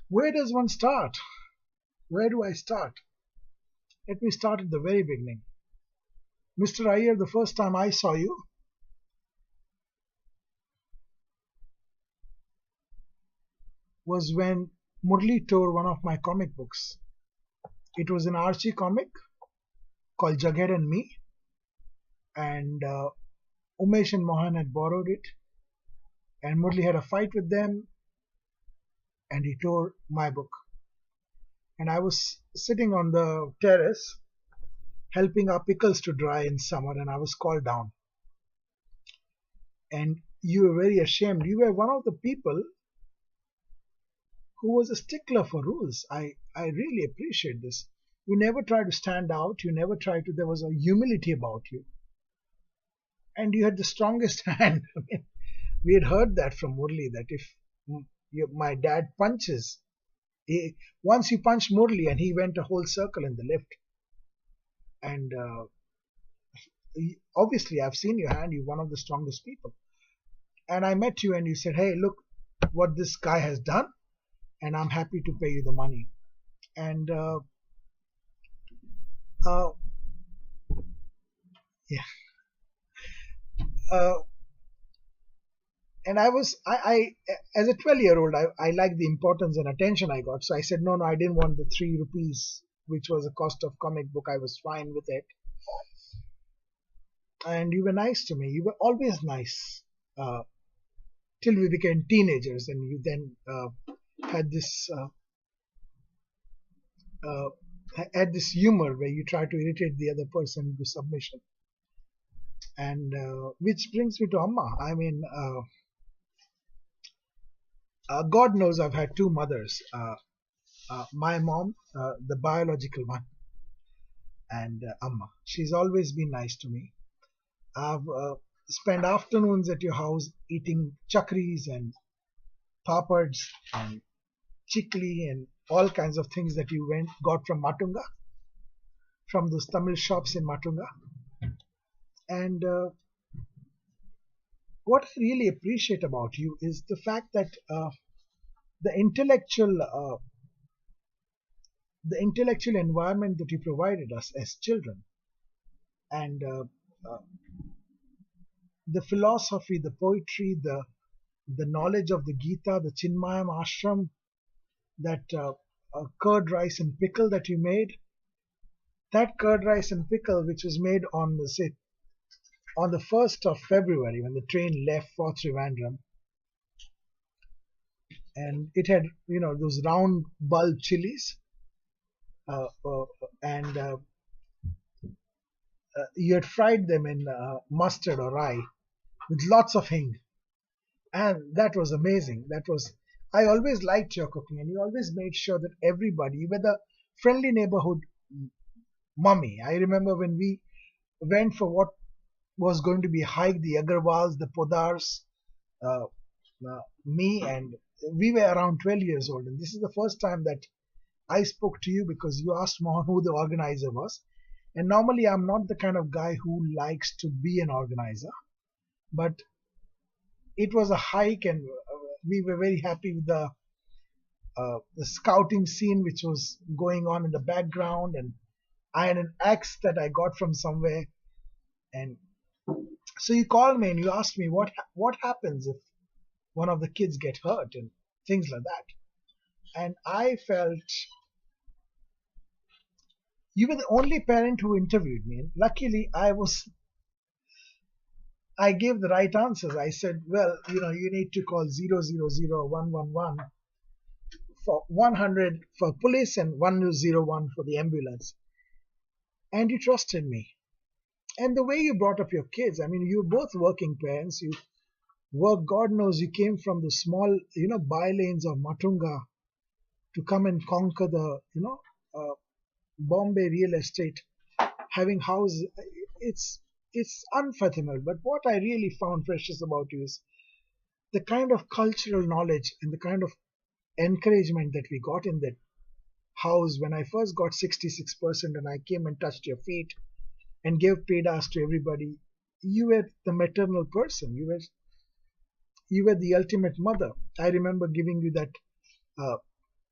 Where does one start? Where do I start? Let me start at the very beginning. Mr. Iyer, the first time I saw you was when Murli tore one of my comic books. It was an Archie comic called Jughead and Me, and Umesh and Mohan had borrowed it, and Murli had a fight with them, and he tore my book. And I was sitting on the terrace helping our pickles to dry in summer, and I was called down. And you were very ashamed. You were one of the people who was a stickler for rules. I really appreciate this. You never tried to stand out. You never tried to. There was a humility about you, and you had the strongest hand. I mean, we had heard that from Murli that if my dad punches, once you punched Murli and he went a whole circle in the lift. And obviously, I've seen your hand. You're one of the strongest people. And I met you and you said, hey, look what this guy has done, and I'm happy to pay you the money. And uh, yeah, uh, and I as a 12-year-old, I liked the importance and attention I got. So I said, no, I didn't want the 3 rupees, which was the cost of comic book. I was fine with it. And you were nice to me. You were always nice till we became teenagers, and you then had this uh, had this humor where you try to irritate the other person into submission. And which brings me to Amma. I mean, God knows I've had two mothers. My mom, the biological one, and Amma. She's always been nice to me. I've spent afternoons at your house eating chakris and papads and chikli and all kinds of things that you got from Matunga, from those Tamil shops in Matunga. And what I really appreciate about you is the fact that the intellectual environment that you provided us as children, and the philosophy, the poetry, the knowledge of the Gita, the Chinmayam ashram, that curd rice and pickle that you made, that curd rice and pickle which was made on the 1st of February when the train left for Trivandrum, and it had those round bulb chilies, and you had fried them in mustard or rye with lots of hing, and that was amazing. I always liked your cooking, and you always made sure that everybody, you were the friendly neighborhood mummy. I remember when we went for what was going to be a hike, the Agarwals, the Podars, uh, me, and we were around 12 years old, and this is the first time that I spoke to you because you asked Mohan who the organizer was. And normally I'm not the kind of guy who likes to be an organizer, but it was a hike, and we were very happy with the scouting scene which was going on in the background, and I had an axe that I got from somewhere. And so you called me and you asked me what happens if one of the kids get hurt and things like that. And I felt you were the only parent who interviewed me. And luckily, I gave the right answers. I said, well, you need to call 000 for 100 for police and 101 for the ambulance. And you trusted me. And the way you brought up your kids, I mean, you were both working parents. You work, God knows, you came from the small, bylanes of Matunga to come and conquer the, Bombay real estate, having houses. It's unfathomable. But what I really found precious about you is the kind of cultural knowledge and the kind of encouragement that we got in that house when I first got 66% and I came and touched your feet and gave pedas to everybody. You were the maternal person. You were the ultimate mother. I remember giving you that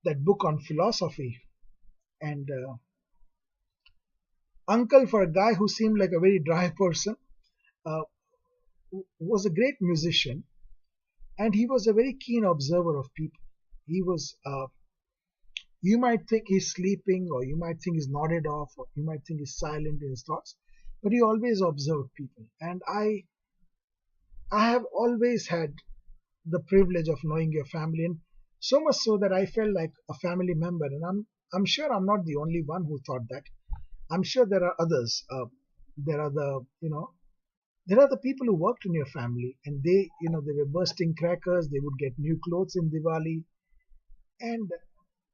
that book on philosophy. And uncle, for a guy who seemed like a very dry person, uh, was a great musician, and he was a very keen observer of people. He was, you might think he's sleeping, or you might think he's nodded off, or you might think he's silent in his thoughts, but he always observed people. And I have always had the privilege of knowing your family, and so much so that I felt like a family member. And I'm sure I'm not the only one who thought that. I'm sure there are others. There are the there are the people who worked in your family, and they were bursting crackers. They would get new clothes in Diwali, and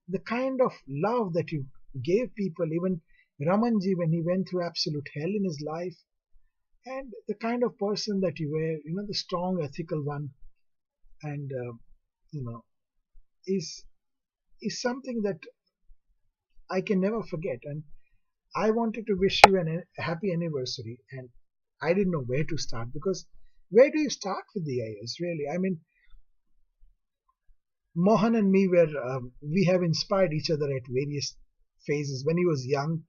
the kind of love that you gave people, even Ramanji when he went through absolute hell in his life, and the kind of person that you were, the strong, ethical one, and you know, is is something that I can never forget. And I wanted to wish you a happy anniversary, and I didn't know where to start, because where do you start with the Iyers, really? I mean, Mohan and me we have inspired each other at various phases. When he was young,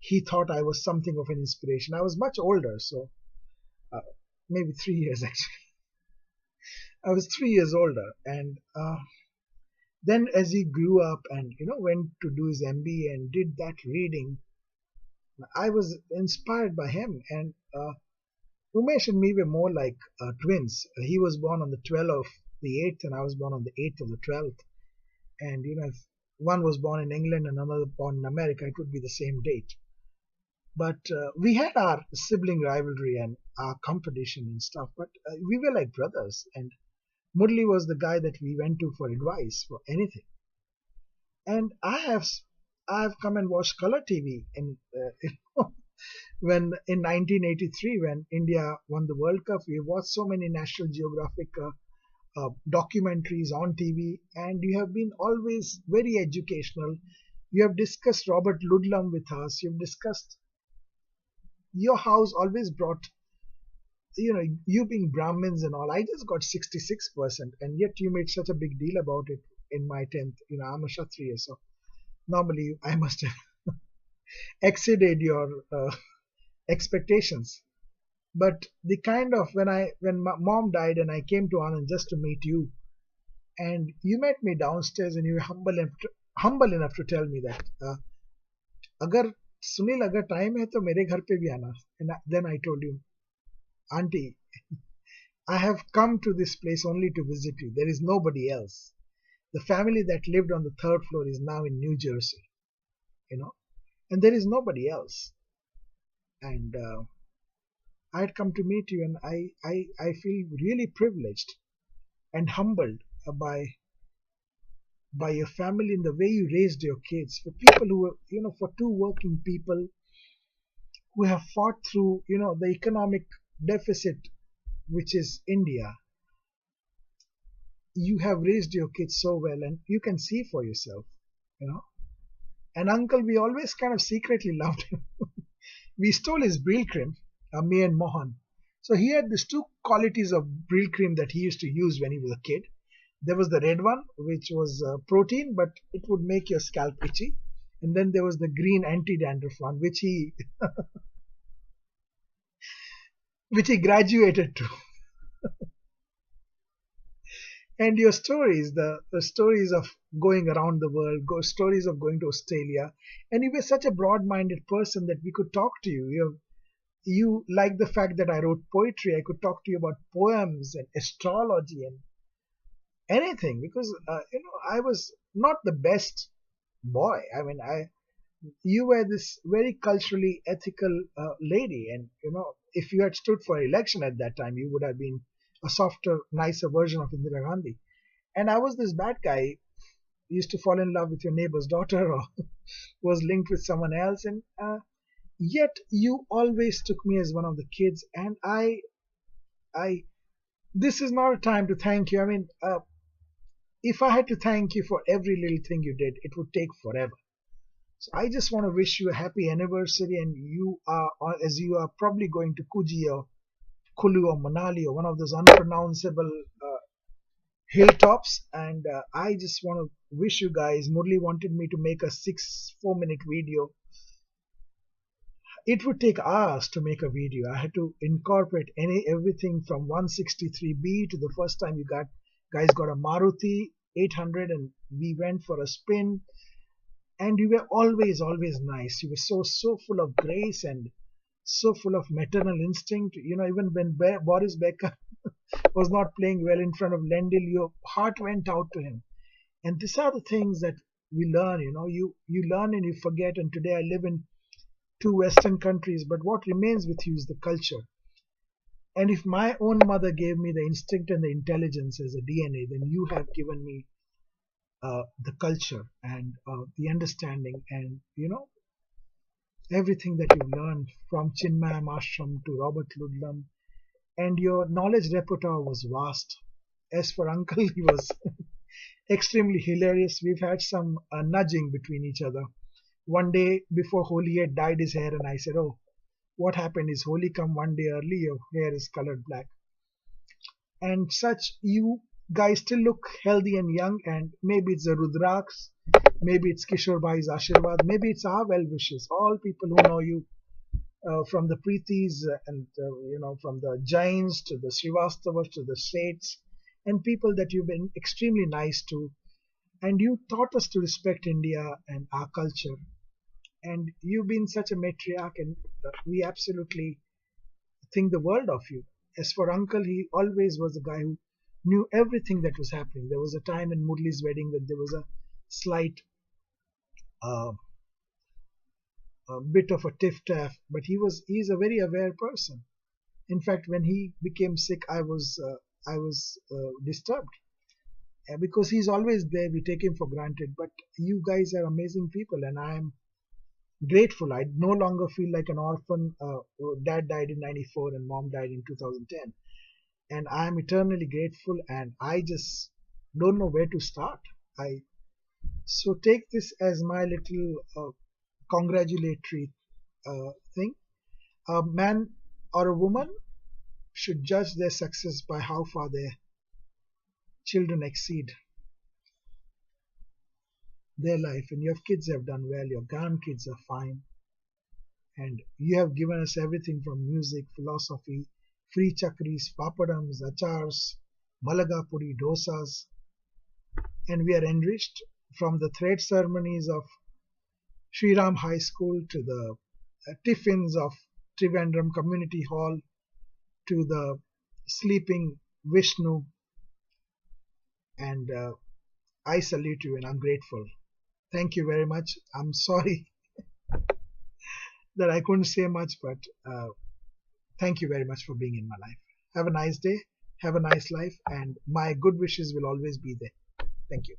he thought I was something of an inspiration. I was much older, so uh, maybe 3 years actually. I was 3 years older, and then as he grew up and went to do his MBA and did that reading, I was inspired by him. And Umesh and me were more like twins. He was born on the 12th of the 8th, and I was born on the 8th of the 12th. And if one was born in England and another born in America, it would be the same date. But we had our sibling rivalry and our competition and stuff, but we were like brothers. And Murli was the guy that we went to for advice for anything. And I have come and watched color TV in when in 1983 when India won the World Cup. We watched so many National Geographic documentaries on TV, and you have been always very educational. You have discussed Robert Ludlum with us. You've discussed your house always brought, you being Brahmins and all. I just got 66%, and yet you made such a big deal about it in my 10th. I'm a Kshatriya, so normally I must have exceeded your expectations. But the kind of when my mom died and I came to Anand just to meet you, and you met me downstairs, and you were humble enough to tell me that अगर सुनील अगर time है तो मेरे घर पे भी आना. And then I told you, Auntie, I have come to this place only to visit you. There is nobody else. The family that lived on the third floor is now in New Jersey, and there is nobody else. And I had come to meet you, and I feel really privileged and humbled by your family and the way you raised your kids. For people who were, for two working people who have fought through, the economic deficit, which is India, you have raised your kids so well, and you can see for yourself, you know. And uncle, we always kind of secretly loved him. We stole his Bril cream, me and Mohan. So he had these two qualities of Bril cream that he used to use when he was a kid. There was the red one, which was protein, but it would make your scalp itchy. And then there was the green anti-dandruff one, which he which he graduated to. And your stories, the stories of going around the world, stories of going to Australia, and you were such a broad-minded person that we could talk to you. You like the fact that I wrote poetry. I could talk to you about poems and astrology and anything, because I was not the best boy. I mean, you were this very culturally ethical lady, and if you had stood for election at that time, you would have been a softer, nicer version of Indira Gandhi. And I was this bad guy, used to fall in love with your neighbor's daughter, or was linked with someone else, and yet you always took me as one of the kids. And I, this is not a time to thank you. I mean, if I had to thank you for every little thing you did, it would take forever. So I just want to wish you a happy anniversary, and as you are probably going to Kuji or Kulu or Manali or one of those unpronounceable hilltops, and I just want to wish you guys. Murli wanted me to make a 4-minute video. It would take hours to make a video. I had to incorporate everything from 163B to the first time you guys got a Maruti 800 and we went for a spin, and you were always nice. You were so full of grace and so full of maternal instinct. Even when Boris Becker was not playing well in front of Lendl, your heart went out to him. And these are the things that we learn. You learn and you forget. And today I live in two Western countries, but what remains with you is the culture. And if my own mother gave me the instinct and the intelligence as a DNA, then you have given me the culture and the understanding and everything that you've learned from Chinmay Ashram to Robert Ludlum, and your knowledge repertoire was vast. As for Uncle, he was extremely hilarious. We've had some nudging between each other. One day before Holi, he had dyed his hair, and I said, "Oh, what happened is Holi come one day early, your hair is colored black." And such, you guys still look healthy and young, and maybe it's the Rudraks, maybe it's Kishore Bhai's Ashirwad, maybe it's our well wishes, all people who know you, from the Preetis and from the Jains to the Srivastavas to the Sheths, and people that you've been extremely nice to, and you taught us to respect India and our culture, and you've been such a matriarch, and we absolutely think the world of you. As for Uncle, he always was a guy who knew everything that was happening. There was a time in Murli's wedding that there was a slight uh, bit of a tiff-taff, but he's a very aware person. In fact, when he became sick, I was disturbed because he's always there. We take him for granted, but you guys are amazing people, and I am grateful. I no longer feel like an orphan. Dad died in '94 and mom died in 2010, and I am eternally grateful. And I just don't know where to start. I So take this as my little congratulatory thing. A man or a woman should judge their success by how far their children exceed their life. And your kids have done well, your grandkids are fine, and you have given us everything from music, philosophy, free chakris, papadams, achars, malagapuri, dosas, and we are enriched from the thread ceremonies of Sri Ram High School to the tiffins of Trivandrum Community Hall to the sleeping Vishnu, and I salute you and I'm grateful. Thank you very much. I'm sorry that I couldn't say much, but thank you very much for being in my life. Have a nice day, have a nice life, and my good wishes will always be there. Thank you.